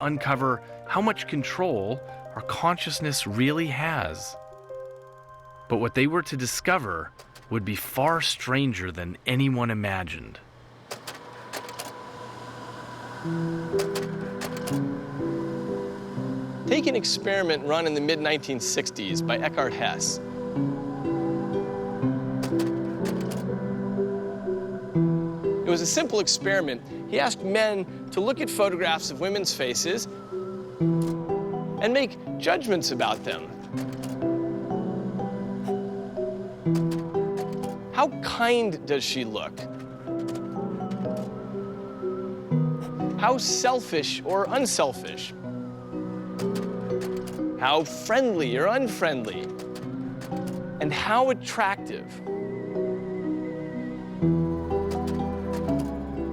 uncover how much control our consciousness really has. But what they were to discover would be far stranger than anyone imagined. Take an experiment run in the mid-1960s by Eckhart Hess. It was a simple experiment. He asked men to look at photographs of women's faces and make judgments about them. How kind does she look? How selfish or unselfish? How friendly or unfriendly? And how attractive?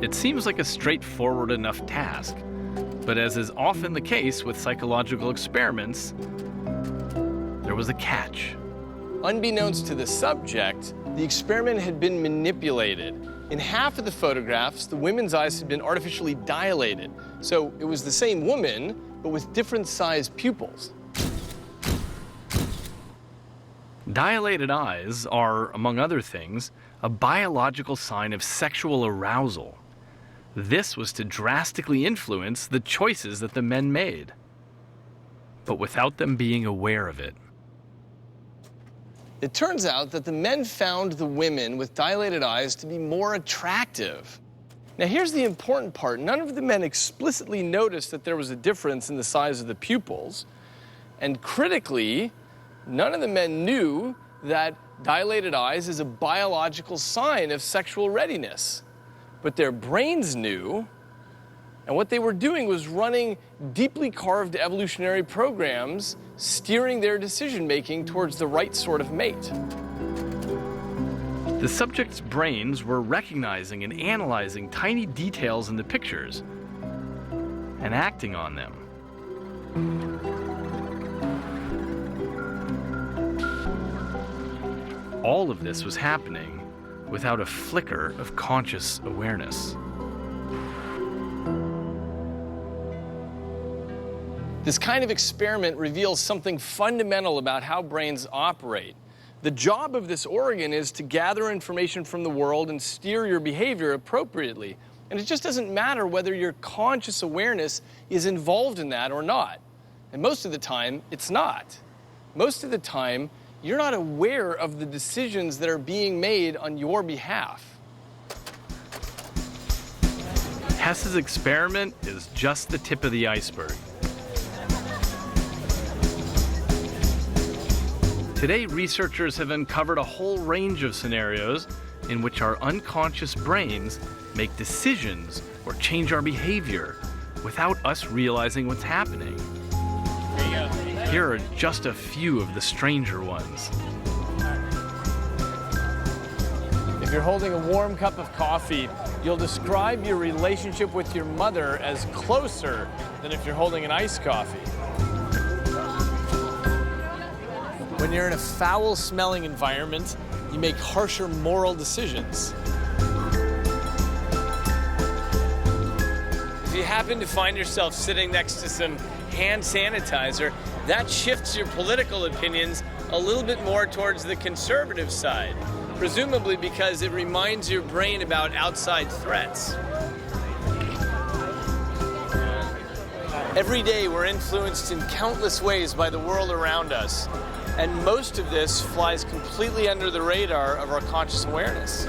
It seems like a straightforward enough task, but as is often the case with psychological experiments, there was a catch. Unbeknownst to the subject, the experiment had been manipulated. In half of the photographs, the women's eyes had been artificially dilated. So it was the same woman, but with different sized pupils. Dilated eyes are, among other things, a biological sign of sexual arousal. This was to drastically influence the choices that the men made, but without them being aware of it. It turns out that the men found the women with dilated eyes to be more attractive. Now here's the important part. None of the men explicitly noticed that there was a difference in the size of the pupils, and critically, none of the men knew that dilated eyes is a biological sign of sexual readiness. But their brains knew, and what they were doing was running deeply carved evolutionary programs, steering their decision-making towards the right sort of mate. The subjects' brains were recognizing and analyzing tiny details in the pictures and acting on them. All of this was happening without a flicker of conscious awareness. This kind of experiment reveals something fundamental about how brains operate. The job of this organ is to gather information from the world and steer your behavior appropriately. And it just doesn't matter whether your conscious awareness is involved in that or not. And most of the time, it's not. Most of the time, you're not aware of the decisions that are being made on your behalf. Hess's experiment is just the tip of the iceberg. Today, researchers have uncovered a whole range of scenarios in which our unconscious brains make decisions or change our behavior without us realizing what's happening. Here are just a few of the stranger ones. If you're holding a warm cup of coffee, you'll describe your relationship with your mother as closer than if you're holding an iced coffee. When you're in a foul-smelling environment, you make harsher moral decisions. If you happen to find yourself sitting next to some hand sanitizer, that shifts your political opinions a little bit more towards the conservative side, presumably because it reminds your brain about outside threats. Every day we're influenced in countless ways by the world around us, and most of this flies completely under the radar of our conscious awareness.